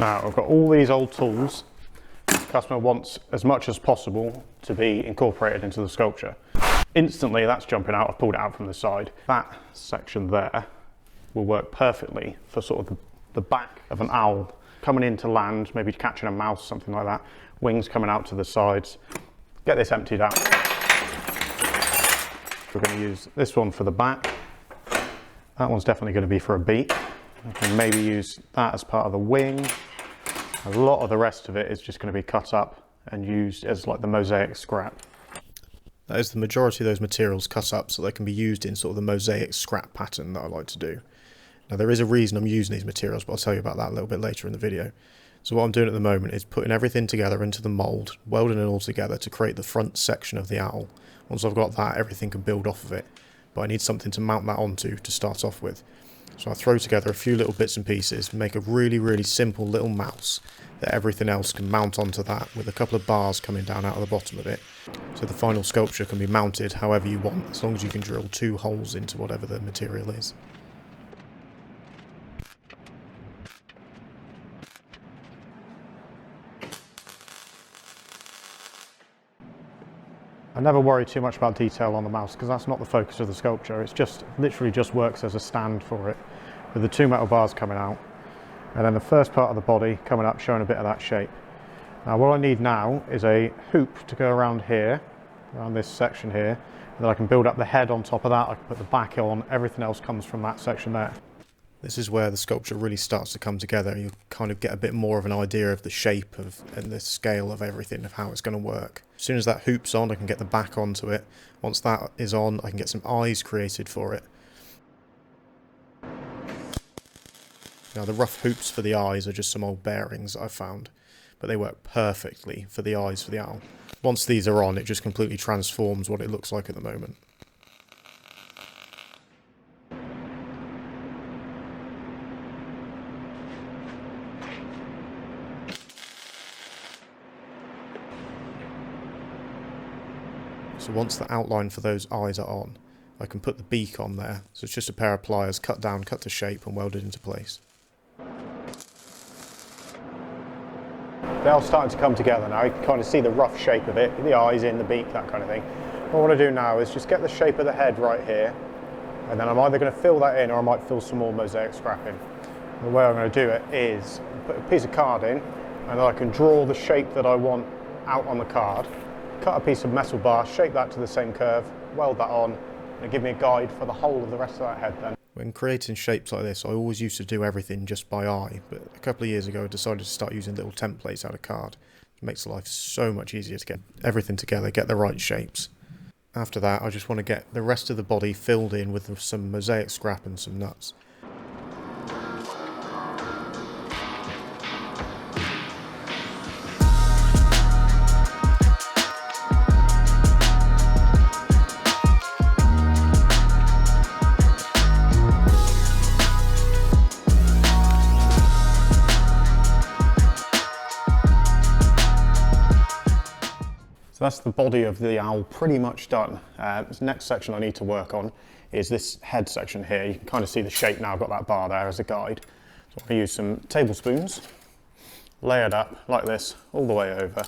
Now I've got all these old tools. The customer wants as much as possible to be incorporated into the sculpture. Instantly that's jumping out. I've pulled it out from the side. That section there will work perfectly for sort of the back of an owl coming into land, maybe catching a mouse, something like that. Wings coming out to the sides. Get this emptied out. We're going to use this one for the back. That one's definitely going to be for a beak. I can maybe use that as part of the wing. A lot of the rest of it is just going to be cut up and used as like the mosaic scrap. That is the majority of those materials cut up so they can be used in sort of the mosaic scrap pattern that I like to do. Now there is a reason I'm using these materials, but I'll tell you about that a little bit later in the video. So what I'm doing at the moment is putting everything together into the mould, welding it all together to create the front section of the owl. Once I've got that, everything can build off of it, but I need something to mount that onto to start off with. So I throw together a few little bits and pieces, make a really simple little mouse that everything else can mount onto that, with a couple of bars coming down out of the bottom of it. So the final sculpture can be mounted however you want, as long as you can drill 2 holes into whatever the material is. I never worry too much about detail on the mouse because that's not the focus of the sculpture. It's just literally just works as a stand for it, with the 2 metal bars coming out and then the first part of the body coming up, showing a bit of that shape. Now what I need now is a hoop to go around here, around this section here, and then I can build up the head on top of that. I can put the back on, everything else comes from that section there. This is where the sculpture really starts to come together. You kind of get a bit more of an idea of the shape of and the scale of everything, of how it's going to work. As soon as that hoop's on, I can get the back onto it. Once that is on, I can get some eyes created for it. Now the rough hoops for the eyes are just some old bearings that I've found, but they work perfectly for the eyes for the owl. Once these are on, it just completely transforms what it looks like at the moment. So once the outline for those eyes are on, I can put the beak on there. So it's just a pair of pliers, cut down, cut to shape and welded into place. They're all starting to come together now. You can kind of see the rough shape of it, the eyes in, the beak, that kind of thing. What I want to do now is just get the shape of the head right here, and then I'm either going to fill that in or I might fill some more mosaic scrap in. The way I'm going to do it is put a piece of card in, and then I can draw the shape that I want out on the card, cut a piece of metal bar, shape that to the same curve, weld that on, and give me a guide for the whole of the rest of that head then. When creating shapes like this, I always used to do everything just by eye, but a couple of years ago I decided to start using little templates out of card. It makes life so much easier to get everything together, get the right shapes. After that, I just want to get the rest of the body filled in with some mosaic scrap and some nuts. So that's the body of the owl pretty much done. This next section I need to work on is this head section here. You can kind of see the shape now. I've got that bar there as a guide. So I'm going to use some tablespoons, lay it up like this all the way over.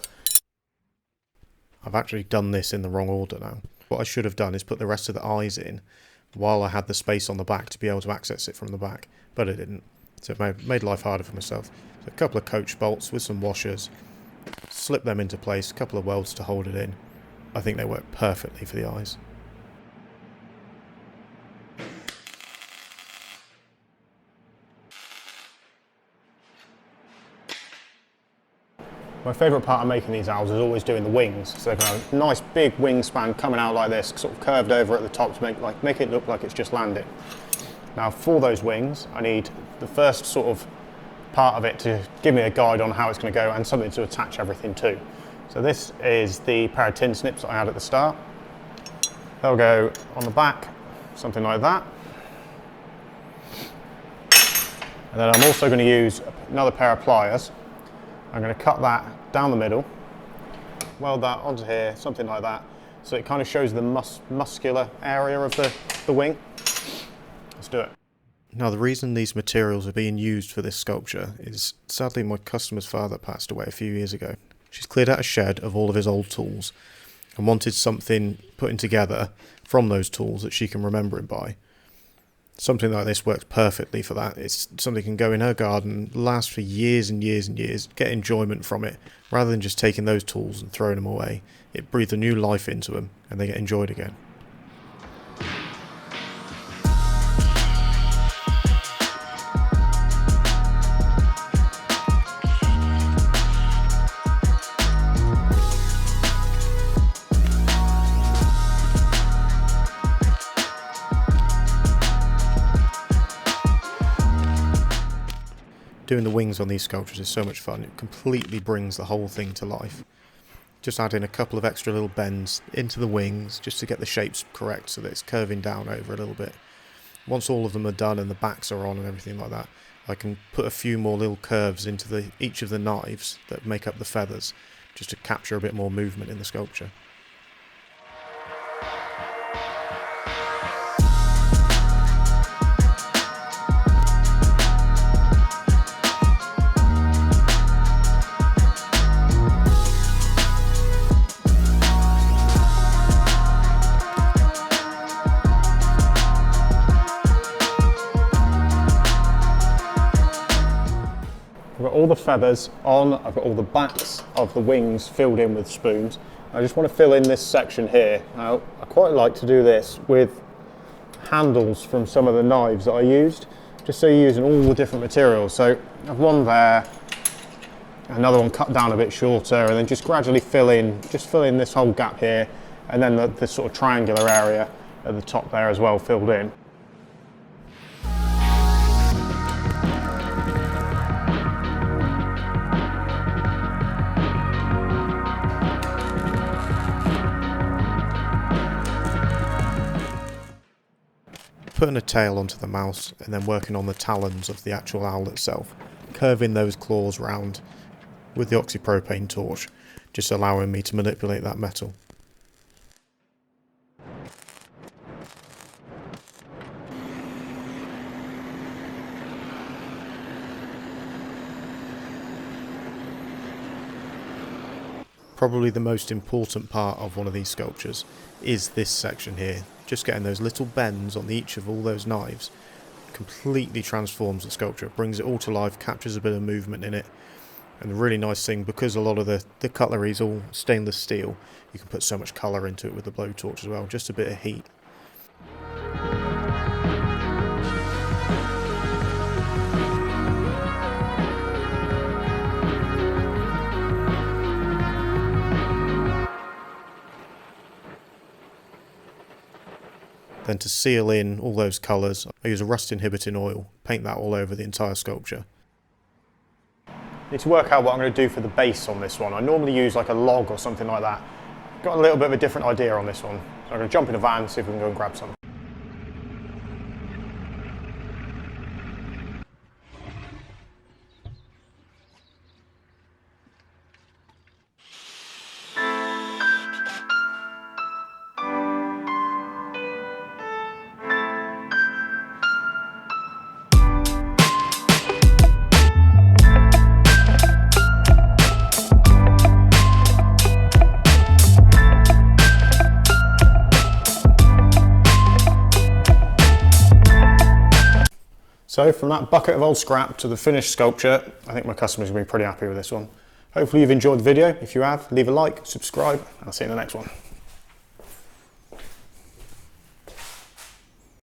I've actually done this in the wrong order now. What I should have done is put the rest of the eyes in while I had the space on the back to be able to access it from the back, but I didn't. So it made life harder for myself. So a couple of coach bolts with some washers, slip them into place, a couple of welds to hold it in. I think they work perfectly for the eyes. My favourite part of making these owls is always doing the wings. So they've got a nice big wingspan coming out like this, sort of curved over at the top to make it look like it's just landed. Now for those wings, I need the first sort of part of it to give me a guide on how it's going to go and something to attach everything to. So this is the pair of tin snips that I had at the start. They'll go on the back, something like that. And then I'm also going to use another pair of pliers. I'm going to cut that down the middle, weld that onto here, something like that. So it kind of shows the muscular area of the wing. Let's do it. Now the reason these materials are being used for this sculpture is sadly my customer's father passed away a few years ago. She's cleared out a shed of all of his old tools and wanted something putting together from those tools that she can remember him by. Something like this works perfectly for that. It's something that can go in her garden, last for years and years and years, get enjoyment from it, rather than just taking those tools and throwing them away. It breathes a new life into them and they get enjoyed again. Doing the wings on these sculptures is so much fun. It completely brings the whole thing to life. Just adding a couple of extra little bends into the wings just to get the shapes correct so that it's curving down over a little bit. Once all of them are done and the backs are on and everything like that, I can put a few more little curves into each of the knives that make up the feathers just to capture a bit more movement in the sculpture. I've got all the feathers on, I've got all the backs of the wings filled in with spoons. I just want to fill in this section here. Now, I quite like to do this with handles from some of the knives that I used, just so you're using all the different materials. So I have one there, another one cut down a bit shorter, and then just gradually fill in this whole gap here, and then the sort of triangular area at the top there as well filled in. Putting a tail onto the mouse and then working on the talons of the actual owl itself, curving those claws round with the oxypropane torch, just allowing me to manipulate that metal. Probably the most important part of one of these sculptures is this section here. Just getting those little bends on each of all those knives completely transforms the sculpture, brings it all to life, captures a bit of movement in it. And the really nice thing, because a lot of the cutlery is all stainless steel, you can put so much colour into it with the blowtorch as well, just a bit of heat. Then to seal in all those colours, I use a rust inhibiting oil, paint that all over the entire sculpture. Need to work out what I'm going to do for the base on this one. I normally use like a log or something like that. Got a little bit of a different idea on this one. So I'm going to jump in a van and see if we can go and grab some. So from that bucket of old scrap to the finished sculpture, I think my customers will be pretty happy with this one. Hopefully you've enjoyed the video. If you have, leave a like, subscribe, and I'll see you in the next one.